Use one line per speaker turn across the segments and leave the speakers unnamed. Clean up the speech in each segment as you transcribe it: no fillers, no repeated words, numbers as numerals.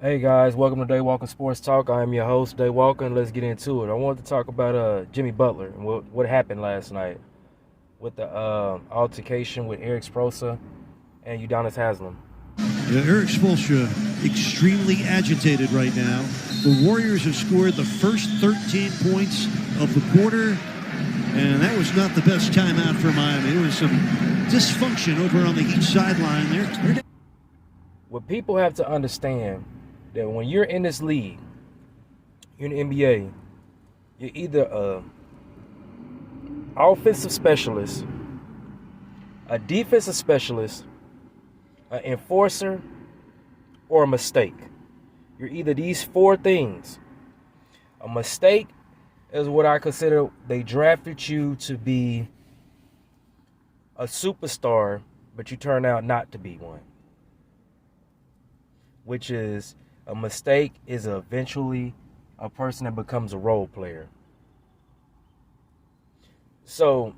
Hey guys, welcome to Day Walking Sports Talk. I am your host, Day Walker, and let's get into it. I wanted to talk about Jimmy Butler and what happened last night with the altercation with Erik and udonis haslem.
Yeah, Erik Spoelstra extremely agitated right now. The Warriors have scored the first 13 points of the quarter, and that was not the best timeout for Miami. There was some dysfunction over on the Heat sideline there.
What people have to understand that when you're in this league, you're in the NBA, you're either a offensive specialist, a defensive specialist, an enforcer, or a mistake. You're either these four things. A mistake is what I consider they drafted you to be a superstar, but you turn out not to be one. Which is a mistake is eventually a person that becomes a role player. So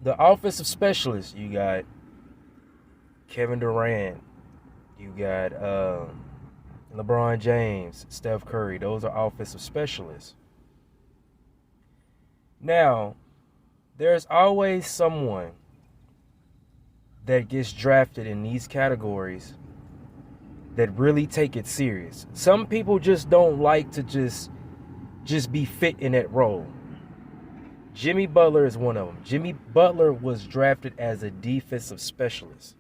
the offensive specialists, you got Kevin Durant, you got LeBron James, Steph Curry. Those are offensive specialists. Now, there's always someone that gets drafted in these categories that really take it serious. Some people just don't like to just be fit in that role. Jimmy Butler is one of them. Jimmy Butler was drafted as a defensive specialist.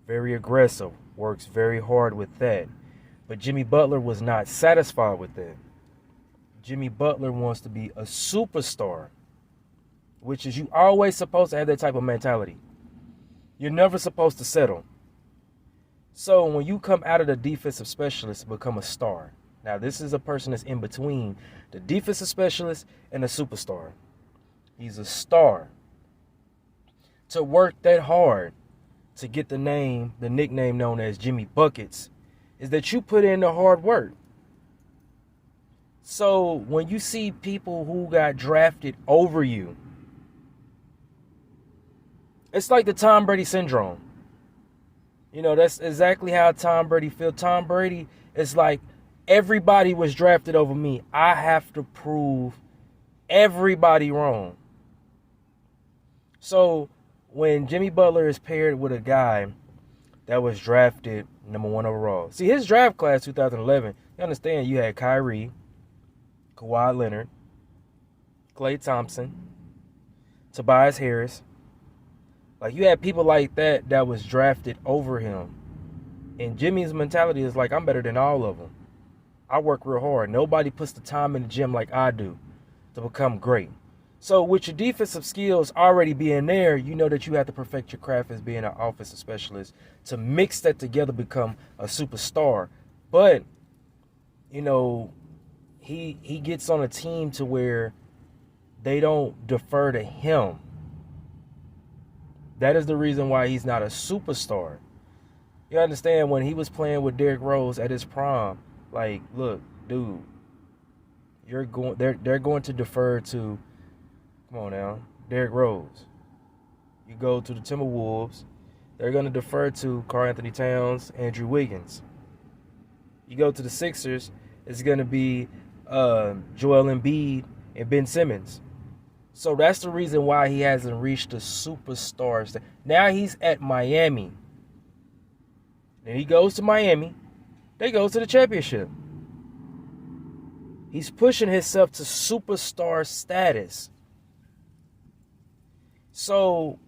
Very aggressive, works very hard with that. But Jimmy Butler was not satisfied with that. Jimmy Butler wants to be a superstar, which is you always supposed to have that type of mentality. You're never supposed to settle. So when you come out of the defensive specialist and become a star, now this is a person that's in between the defensive specialist and the superstar. He's a star. To work that hard to get the nickname known as Jimmy Buckets, is that you put in the hard work. So when you see people who got drafted over you, it's like the Tom Brady syndrome. You know, that's exactly how Tom Brady feels. Tom Brady is like, everybody was drafted over me. I have to prove everybody wrong. So when Jimmy Butler is paired with a guy that was drafted number 1 overall. See, his draft class 2011, you understand you had Kyrie, Kawhi Leonard, Klay Thompson, Tobias Harris. Like, you had people like that was drafted over him. And Jimmy's mentality is like, I'm better than all of them. I work real hard. Nobody puts the time in the gym like I do to become great. So with your defensive skills already being there, you know that you have to perfect your craft as being an offensive specialist to mix that together, become a superstar. But, you know, he gets on a team to where they don't defer to him. That is the reason why he's not a superstar. You understand, when he was playing with Derrick Rose at his prime, like, look, dude, they're going to defer to, come on now, Derrick Rose. You go to the Timberwolves, they're going to defer to Karl Anthony Towns, Andrew Wiggins. You go to the Sixers, it's going to be Joel Embiid and Ben Simmons. So that's the reason why he hasn't reached the superstars. Now he's at Miami. Then he goes to Miami. They go to the championship. He's pushing himself to superstar status. So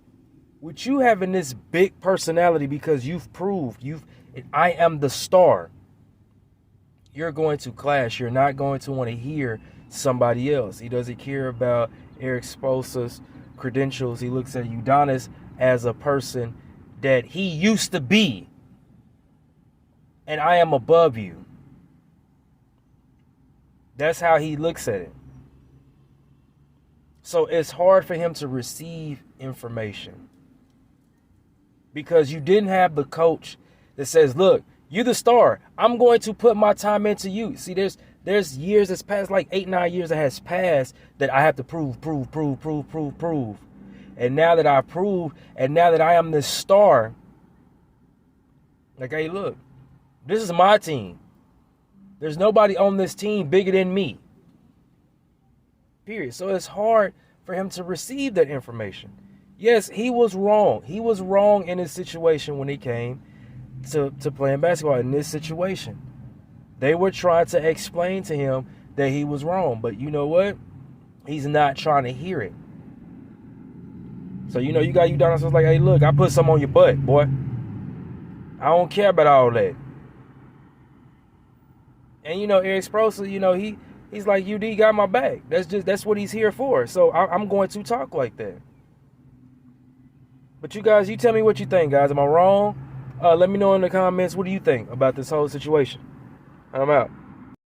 with you having this big personality, because you've proved I am the star, you're going to clash. You're not going to want to hear somebody else. He doesn't care about Erik Spoelstra's credentials. He looks at Udonis as a person that he used to be, and I am above you. That's how he looks at it. So it's hard for him to receive information because you didn't have the coach that says, look, you're the star. I'm going to put my time into you. See, there's years that's passed, like 8-9 years that has passed, that I have to prove. And now that I prove, and now that I am this star, like, hey, look, This is my team. There's nobody on this team bigger than me. Period. So it's hard for him to receive that information. Yes, he was wrong. He was wrong in his situation when he came to playing basketball in this situation. They were trying to explain to him that he was wrong. But you know what? He's not trying to hear it. So, you got Udonis was like, hey, look, I put some on your butt, boy. I don't care about all that. And, Erik Spoelstra, he's like, UD got my back. That's what he's here for. So I'm going to talk like that. But you guys, you tell me what you think, guys. Am I wrong? Let me know in the comments, what do you think about this whole situation? I'm out.